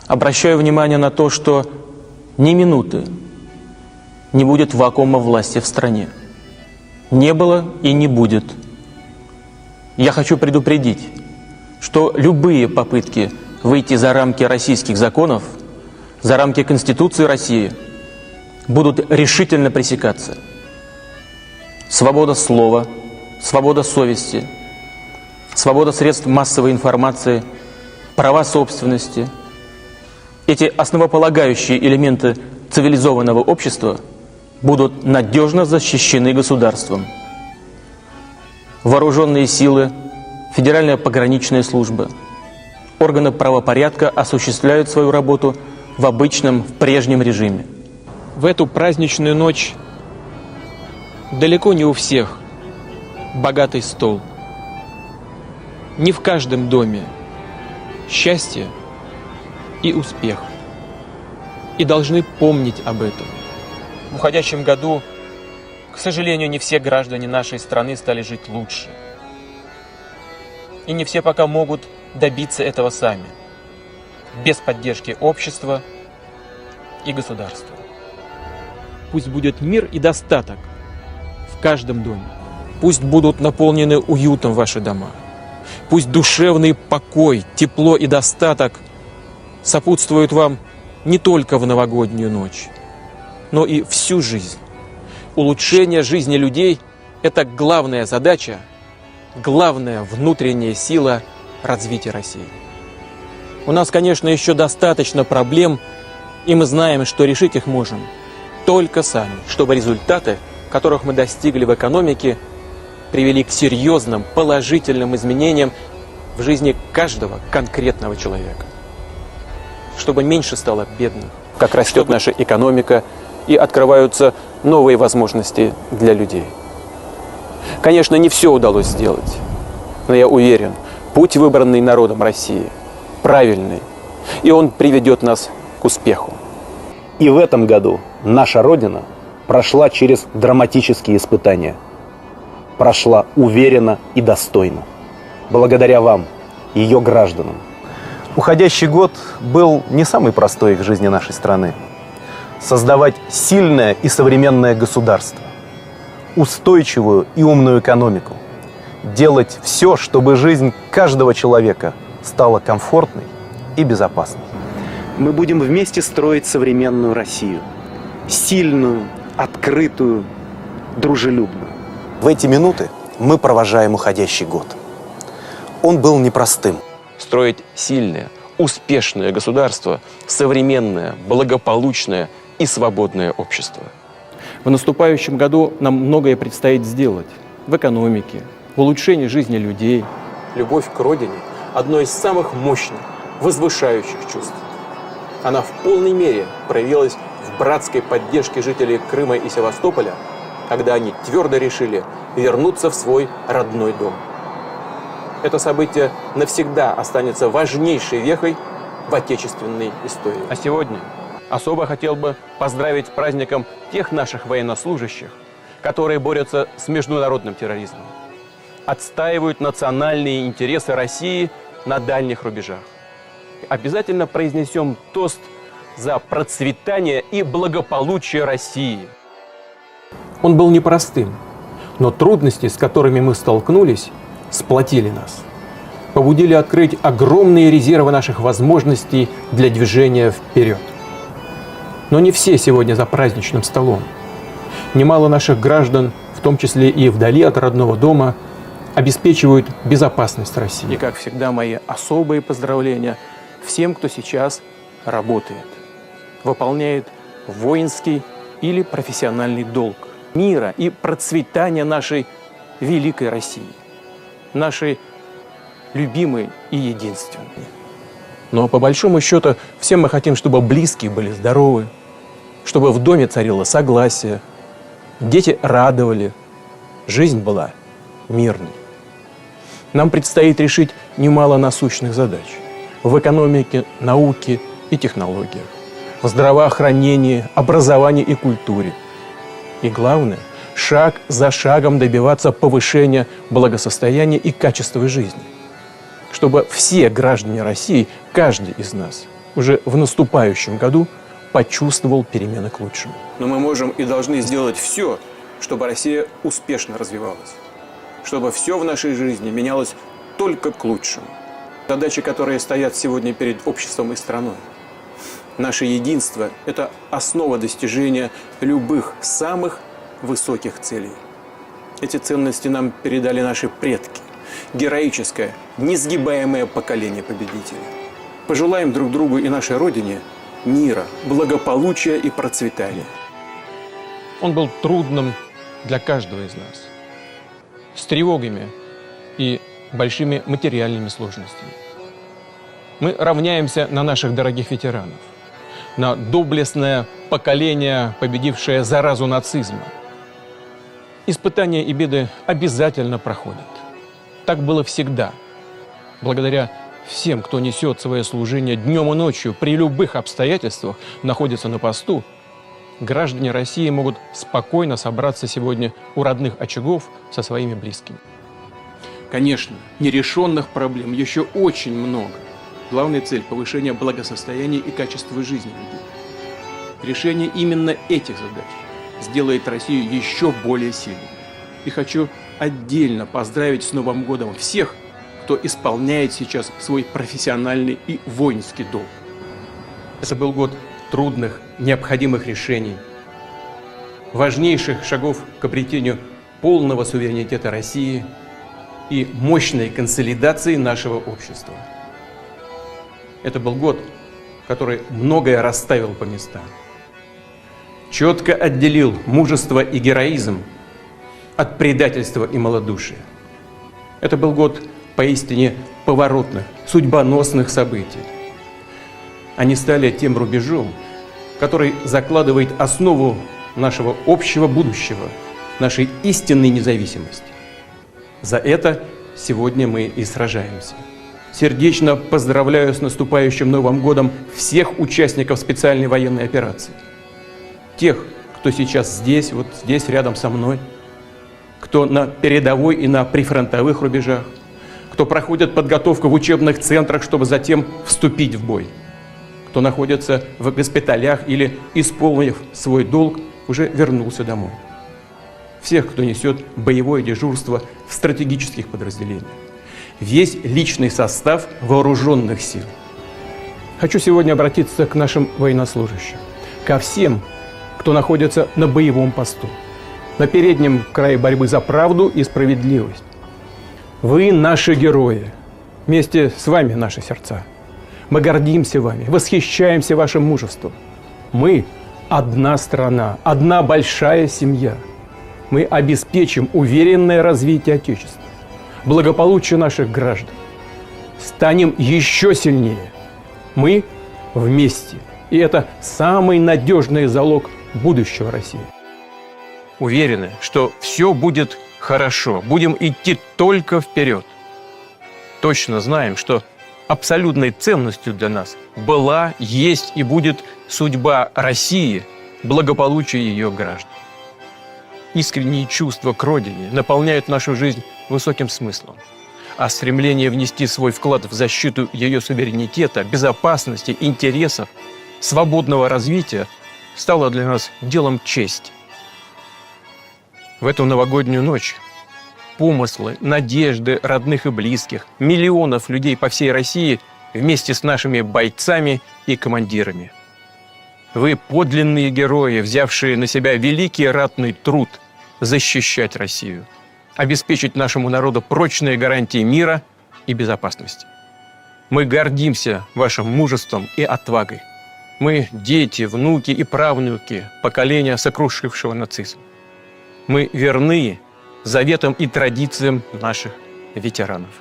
Обращаю внимание на то, что ни минуты не будет вакуума власти в стране. Не было и не будет. Я хочу предупредить, что любые попытки выйти за рамки российских законов, за рамки Конституции России, будут решительно пресекаться. Свобода слова, свобода совести, свобода средств массовой информации, права собственности – эти основополагающие элементы цивилизованного общества будут надежно защищены государством. Вооруженные силы, Федеральная пограничная служба, органы правопорядка осуществляют свою работу в обычном, в прежнем режиме. В эту праздничную ночь далеко не у всех богатый стол. Не в каждом доме счастье и успех. И должны помнить об этом. В уходящем году, к сожалению, не все граждане нашей страны стали жить лучше. И не все пока могут добиться этого сами, без поддержки общества и государства. Пусть будет мир и достаток в каждом доме. Пусть будут наполнены уютом ваши дома. Пусть душевный покой, тепло и достаток сопутствуют вам не только в новогоднюю ночь, но и всю жизнь. Улучшение жизни людей – это главная задача, главная внутренняя сила развития России. У нас, конечно, еще достаточно проблем, и мы знаем, что решить их можем только сами, чтобы результаты, которых мы достигли в экономике, привели к серьезным, положительным изменениям в жизни каждого конкретного человека. Чтобы меньше стало бедных, как растет наша экономика и открываются новые возможности для людей. Конечно, не все удалось сделать, но я уверен, путь, выбранный народом России, правильный, и он приведет нас к успеху. И в этом году наша Родина прошла через драматические испытания. Прошла уверенно и достойно. Благодаря вам, ее гражданам. Уходящий год был не самый простой в жизни нашей страны. Создавать сильное и современное государство, устойчивую и умную экономику, делать все, чтобы жизнь каждого человека стала комфортной и безопасной. Мы будем вместе строить современную Россию. Сильную, открытую, дружелюбную. В эти минуты мы провожаем уходящий год. Он был непростым. Строить сильное, успешное государство, современное, благополучное и свободное общество. В наступающем году нам многое предстоит сделать в экономике, в улучшении жизни людей. Любовь к родине – одно из самых мощных, возвышающих чувств. Она в полной мере проявилась в братской поддержке жителей Крыма и Севастополя, когда они твердо решили вернуться в свой родной дом. Это событие навсегда останется важнейшей вехой в отечественной истории. А сегодня особо хотел бы поздравить с праздником тех наших военнослужащих, которые борются с международным терроризмом, отстаивают национальные интересы России на дальних рубежах. Обязательно произнесем тост за процветание и благополучие России. Он был непростым, но трудности, с которыми мы столкнулись, сплотили нас, побудили открыть огромные резервы наших возможностей для движения вперед. Но не все сегодня за праздничным столом. Немало наших граждан, в том числе и вдали от родного дома, обеспечивают безопасность России. И, как всегда, мои особые поздравления всем, кто сейчас работает, выполняет воинский или профессиональный долг мира и процветания нашей великой России, нашей любимой и единственной. Но по большому счету всем мы хотим, чтобы близкие были здоровы, чтобы в доме царило согласие, дети радовали, жизнь была мирной. Нам предстоит решить немало насущных задач в экономике, науке и технологиях, в здравоохранении, образовании и культуре. И главное, шаг за шагом добиваться повышения благосостояния и качества жизни, чтобы все граждане России, каждый из нас, уже в наступающем году почувствовал перемены к лучшему. Но мы можем и должны сделать все, чтобы Россия успешно развивалась, чтобы все в нашей жизни менялось только к лучшему. Задачи, которые стоят сегодня перед обществом и страной. Наше единство – это основа достижения любых самых высоких целей. Эти ценности нам передали наши предки. Героическое, несгибаемое поколение победителей. Пожелаем друг другу и нашей Родине мира, благополучия и процветания. Он был трудным для каждого из нас, с тревогами и большими материальными сложностями. Мы равняемся на наших дорогих ветеранов, на доблестное поколение, победившее заразу нацизма. Испытания и беды обязательно проходят. Так было всегда. Благодаря всем, кто несет свое служение днем и ночью, при любых обстоятельствах находится на посту, граждане России могут спокойно собраться сегодня у родных очагов со своими близкими. Конечно, нерешенных проблем еще очень много. Главная цель – повышение благосостояния и качества жизни людей. Решение именно этих задач сделает Россию еще более сильной. И хочу отдельно поздравить с Новым годом всех, кто исполняет сейчас свой профессиональный и воинский долг. Это был год трудных, необходимых решений, важнейших шагов к обретению полного суверенитета России и мощной консолидации нашего общества. Это был год, который многое расставил по местам. Четко отделил мужество и героизм от предательства и малодушия. Это был год поистине поворотных, судьбоносных событий. Они стали тем рубежом, который закладывает основу нашего общего будущего, нашей истинной независимости. За это сегодня мы и сражаемся. Сердечно поздравляю с наступающим Новым годом всех участников специальной военной операции. Тех, кто сейчас здесь, вот здесь рядом со мной, кто на передовой и на прифронтовых рубежах, кто проходит подготовку в учебных центрах, чтобы затем вступить в бой, кто находится в госпиталях или, исполнив свой долг, уже вернулся домой. Всех, кто несет боевое дежурство в стратегических подразделениях. Весь личный состав вооруженных сил. Хочу сегодня обратиться к нашим военнослужащим, ко всем, кто находится на боевом посту, на переднем крае борьбы за правду и справедливость. Вы наши герои, вместе с вами наши сердца. Мы гордимся вами, восхищаемся вашим мужеством. Мы одна страна, одна большая семья. Мы обеспечим уверенное развитие Отечества, благополучие наших граждан. Станем еще сильнее. Мы вместе. И это самый надежный залог будущего России. Уверены, что все будет хорошо. Будем идти только вперед. Точно знаем, что абсолютной ценностью для нас была, есть и будет судьба России, благополучие ее граждан. Искренние чувства к Родине наполняют нашу жизнь высоким смыслом, а стремление внести свой вклад в защиту ее суверенитета, безопасности, интересов, свободного развития стало для нас делом чести. В эту новогоднюю ночь помыслы, надежды родных и близких, миллионов людей по всей России вместе с нашими бойцами и командирами. Вы подлинные герои, взявшие на себя великий ратный труд защищать Россию, обеспечить нашему народу прочные гарантии мира и безопасности. Мы гордимся вашим мужеством и отвагой. Мы дети, внуки и правнуки поколения, сокрушившего нацизм. Мы верны заветам и традициям наших ветеранов.